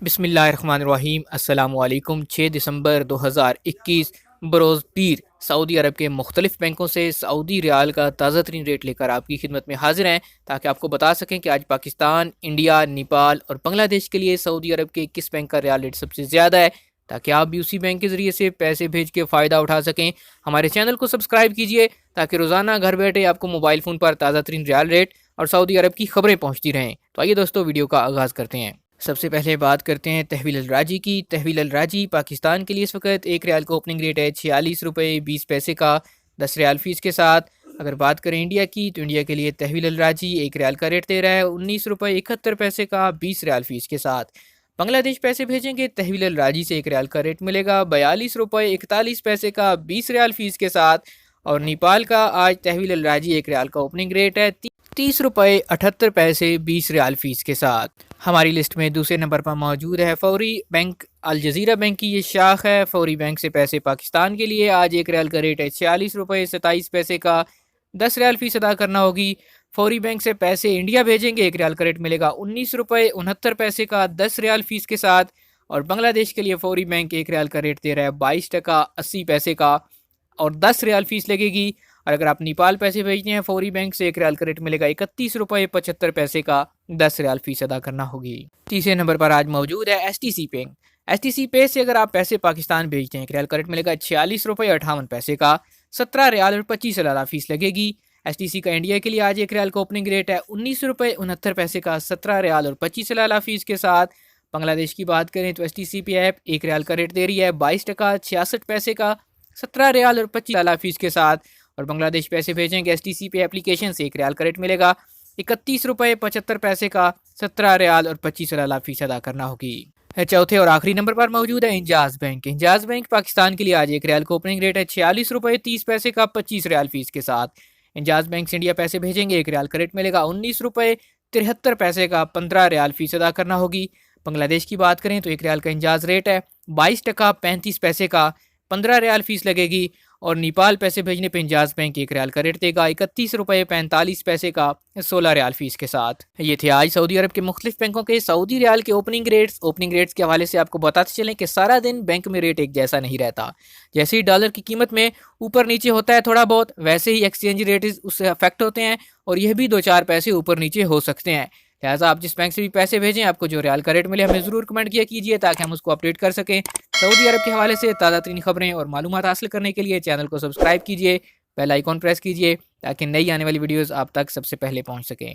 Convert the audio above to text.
बिस्मिल्लाहिर्रहमानिर्रहीम अस्सलामुअलैकुम। 6 दिसंबर 2021 बरोज़ पीर सऊदी अरब के मुख्तलिफ़ बैंकों से सऊदी रियाल का ताज़ा तरीन रेट लेकर आपकी खिदमत में हाजिर हैं, ताकि आपको बता सकें कि आज पाकिस्तान, इंडिया, नेपाल और बांग्लादेश के लिए सऊदी अरब के किस बैंक का रियाल रेट सबसे ज़्यादा है, ताकि आप भी उसी बैंक के ज़रिए से पैसे भेज के फ़ायदा उठा सकें। हमारे चैनल को सब्सक्राइब कीजिए ताकि रोज़ाना घर बैठे आपको मोबाइल फ़ोन पर ताज़ा तरीन रियाल रेट और सऊदी अरब की खबरें पहुँचती रहें। तो आइए दोस्तों, वीडियो का आगाज़ करते हैं। सबसे पहले बात करते हैं तहवील अल राजी की। तहवील अल राजी पाकिस्तान के लिए इस वक्त एक रियाल का ओपनिंग रेट है 46 रुपये 20 पैसे का 10 रियाल फ़ीस के साथ। अगर बात करें इंडिया की, तो इंडिया के लिए तहवील अल राजी एक रियाल का रेट दे रहा है 19 रुपये 71 पैसे का 20 रियाल फ़ीस के साथ। बांग्लादेश पैसे भेजेंगे तहवील अल राजी से एक रियाल का रेट मिलेगा 42 रुपये 41 पैसे का 20 रियाल फ़ीस के साथ। और नेपाल का आज तहवील अल राजी एक रियाल का ओपनिंग रेट है 30 रुपये 78 पैसे 20 रियाल फ़ीस के साथ। हमारी लिस्ट में दूसरे नंबर पर मौजूद है फौरी बैंक। अल जज़ीरा बैंक की ये शाख है। फौरी बैंक से पैसे पाकिस्तान के लिए आज एक रियाल का रेट है 46 रुपये 27 पैसे का 10 रियाल फ़ीस अदा करना होगी। फौरी बैंक से पैसे इंडिया भेजेंगे एक रियाल का रेट मिलेगा 19 रुपये 69 पैसे का 10 रियाल फ़ीस के साथ। और बांग्लादेश के लिए फौरी बैंक एक रियाल का रेट दे रहा है 22 टका 80 पैसे का और 10 रियाल फ़ीस लगेगी। और अगर आप नेपाल पैसे भेजते हैं फौरी बैंक से एक रियाल का रेट मिलेगा 31 रुपये 75 पैसे का 10 रियाल फ़ीस अदा करना होगी। तीसरे नंबर पर आज मौजूद है STC पे। STC पे से अगर आप पैसे पाकिस्तान भेजते हैं एक रियाल का रेट मिलेगा 46 रुपये 58 पैसे का 17 रियाल और 25 रियाल फ़ीस लगेगी। STC का इंडिया के लिए आज एक रियाल का ओपनिंग रेट है 19 रुपये 69 पैसे का 17 रियाल और 25 रियाल फ़ीस के साथ। बांग्लादेश की बात करें तो STC पे ऐप एक रियाल का रेट दे रही है 22 टका 66 पैसे का 17 रियाल और 25 रियाल फ़ीस के साथ। और बांग्लादेश पैसे भेजेंगे STC पे एप्लीकेशन से एक रियाल का रेट मिलेगा 31 रुपये 75 पैसे का 17 रियाल और 25 रियाल फ़ीस अदा करना होगी। चौथे और आखिरी नंबर पर मौजूद है इंजाज बैंक। इंजाज बैंक पाकिस्तान के लिए आज एक रियाल का ओपनिंग रेट है 46 रुपये 30 पैसे का 25 रियाल फ़ीस के साथ। इंजाज बैंक से इंडिया पैसे भेजेंगे एक रियाल का रेट मिलेगा 19 रुपये 73 पैसे का 15 रियाल फ़ीस अदा करना होगी। बांग्लादेश की बात करें तो एक रियाल का इंजाज रेट है 22 टका 35 पैसे का 15 रियाल फ़ीस लगेगी। और नेपाल पैसे भेजने पर इंजाज बैंक एक रियाल का रेट देगा 31 रुपये 45 पैसे का 16 रियाल फ़ीस के साथ। ये थे आज सऊदी अरब के मुख्तलिफ बैंकों के सऊदी रियाल के ओपनिंग रेट्स। ओपनिंग रेट्स के हवाले से आपको बताते चलें कि सारा दिन बैंक में रेट एक जैसा नहीं रहता। जैसे ही डॉलर की कीमत में ऊपर नीचे होता है थोड़ा बहुत, वैसे ही एक्सचेंज रेट उससे अफेक्ट होते हैं और यह भी 2-4 पैसे ऊपर नीचे हो सकते हैं। लिहाजा आप जिस बैंक से भी पैसे भेजें, आपको जो रियाल का रेट मिले हमें ज़रूर कमेंट किया कीजिए ताकि हम उसको अपडेट कर सकें। सऊदी अरब के हवाले से ताज़ा तरीन खबरें और मालूमात हासिल करने के लिए चैनल को सब्सक्राइब कीजिए, बेल आइकॉन प्रेस कीजिए ताकि नई आने वाली वीडियोज़ आप तक सबसे पहले पहुँच सकें।